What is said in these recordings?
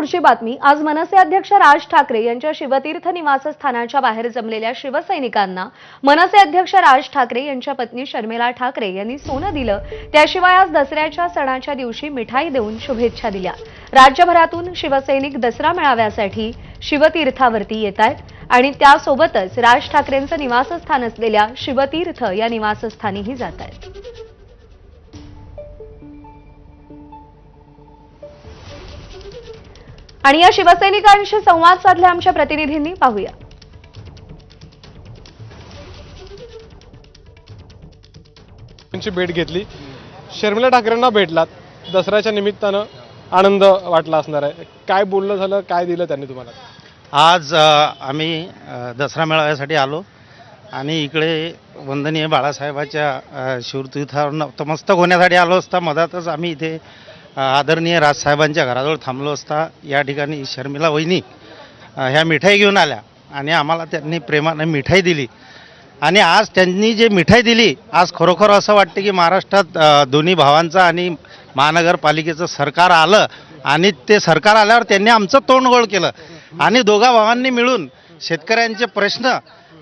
पुढची बातमी। आज मनसे अध्यक्ष राज ठाकरे यांच्या शिवतीर्थ निवासस्थानाच्या बाहेर जमलेल्या शिवसैनिकांना मनसे अध्यक्ष राज ठाकरे यांच्या पत्नी शर्मिला ठाकरे यांनी सोनं दिलं। त्याशिवाय आज दसऱ्याच्या सणाच्या दिवशी मिठाई देऊन शुभेच्छा दिल्या। राज्यभरातून शिवसैनिक दसरा मेळाव्यासाठी शिवतीर्थावरती येतात आणि त्यासोबतच राज ठाकरेंचं निवासस्थान असलेल्या शिवतीर्थ या निवासस्थानीही जातात। आणि या शिवसैनिकांशी संवाद साधला आमच्या प्रतिनिधींनी, पाहूया। त्यांची भेट घेतली, शर्मिला ठाकरेंना भेटलात, दसऱ्याच्या निमित्तानं आनंद वाटला असणार आहे। काय बोलणं झालं, काय दिलं त्यांनी तुम्हाला? आज आम्ही दसरा मेळाव्यासाठी आलो आणि इकडे वंदनीय बाळासाहेबांच्या शिवतीर्थावर नतमस्तक होण्यासाठी आलो असता मधातच आम्ही इथे आदरणीय राजसाहेबांच्या घराजवळ थांबलो असता या ठिकाणी शर्मिला वहिनी ह्या मिठाई घेऊन आल्या आणि आम्हाला त्यांनी प्रेमाने मिठाई दिली। आणि आज त्यांनी जे मिठाई दिली, आज खरोखर असं वाटतं की महाराष्ट्रात दोन्ही भावांचं आणि महानगरपालिकेचं सरकार आलं आणि ते सरकार आल्यावर त्यांनी आमचं तोंड गोड केलं आणि दोघा भावांनी मिळून शेतकऱ्यांचे प्रश्न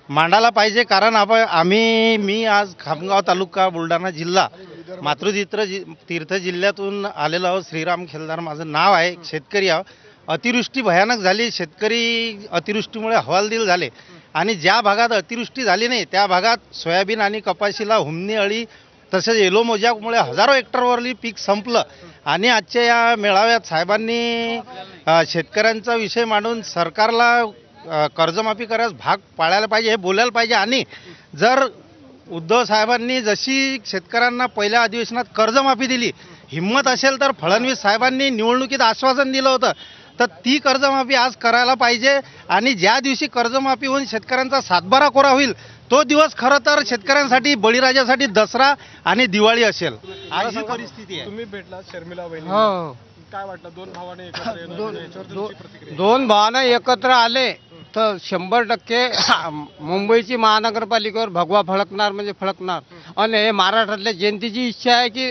मांडायला पाहिजे। कारण मी आज खामगाव तालुका बुलढाणा जिल्हा मातृतीर्थ जिल्ह्यातून आलेलो आहोत। श्रीराम खेलदार माझं नाव आहे, शेतकरी आहोत। अतिवृष्टी भयानक झाली, शेतकरी अतिवृष्टीमुळे हवालदिल झाले आणि ज्या भागात अतिवृष्टी झाली नाही त्या भागात सोयाबीन आणि कपाशीला हुमणी अळी तसेच येलो मोज्यामुळे हजारो हेक्टरवरली पीक संपलं। आणि आजच्या या मेळाव्यात साहेबांनी शेतकऱ्यांचा विषय मांडून सरकारला कर्जमाफी करायला भाग पाडायला पाहिजे हे बोलायला पाहिजे। आणि जर उद्धव साहेबांनी जशी शेतकऱ्यांना पहिल्या अधिवेशनात कर्जमाफी दिली, हिम्मत असेल तर फडणवीस साहेबांनी निवडणुकीत आश्वासन दिलं होतं तर ती कर्जमाफी आज करायला पाहिजे। आणि ज्या दिवशी कर्जमाफी होऊन शेतकऱ्यांचा सातबारा कोरा होईल तो दिवस खरं तर शेतकऱ्यांसाठी बळीराजासाठी दसरा आणि दिवाळी असेल। आज ही परिस्थिती आहे। तुम्ही भेटला शर्मिला वहिनी, हो, काय वाटलं? दोन भावाने एकत्र येणं, याच्यावर तुमची प्रतिक्रिया? दोन भावांना एकत्र आले तर 100% मुंबईची महानगरपालिकेवर भगवा फळकणार म्हणजे फळकणार। आणि हे महाराष्ट्रातल्या जनतेची इच्छा आहे की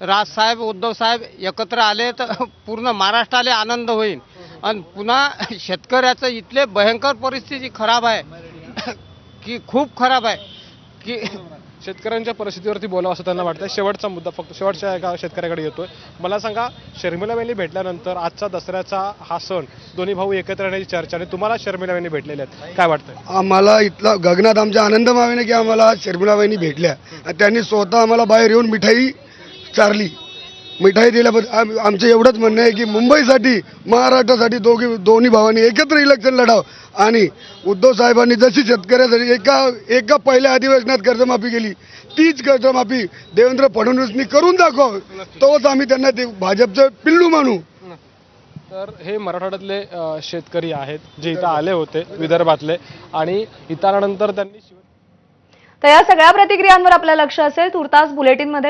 राजसाहेब उद्धव साहेब एकत्र आले तर पूर्ण महाराष्ट्राला आनंद होईल। आणि पुन्हा शेतकऱ्याचं इथले भयंकर परिस्थिती खराब आहे की खूप खराब आहे की शेतकऱ्यांच्या परिस्थितीवरती बोलावं असं त्यांना वाटतं। शेवटचा मुद्दा, फक्त शेवटच्या एका शेतकऱ्याकडे येतोय। मला सांगा, शर्मिला वहिनी भेटल्यानंतर आजचा दसऱ्याचा हा सण दोन्ही भाऊ एकत्र येण्याची चर्चा आणि तुम्हाला शर्मिला वहिनी भेटलेल्या आहेत, काय वाटतं? आम्हाला इथला गगनात आमचा आनंद मावेने की आम्हाला शर्मिला वहिनी भेटल्या आणि त्यांनी स्वतः आम्हाला बाहेर येऊन मिठाई चारली। मिठाई दिल्याबद्दल आमचं एवढंच म्हणणं आहे की मुंबईसाठी महाराष्ट्रासाठी दोन्ही भावांनी एकत्र इलेक्शन लढावं। आणि उद्धव साहेबांनी जशी शेतकऱ्यासाठी एका पहिल्या अधिवेशनात कर्जमाफी केली तीच कर्जमाफी देवेंद्र फडणवीसनी करून दाखव, तोच आम्ही त्यांना ते भाजपचं पिल्लू मानू। तर हे मराठवाड्यातले शेतकरी आहेत जे इथं आले होते विदर्भातले, आणि इथं आल्यानंतर त्यांनी तर या सगळ्या प्रतिक्रियांवर आपलं लक्ष असेल। तुर्तास बुलेटिनमध्ये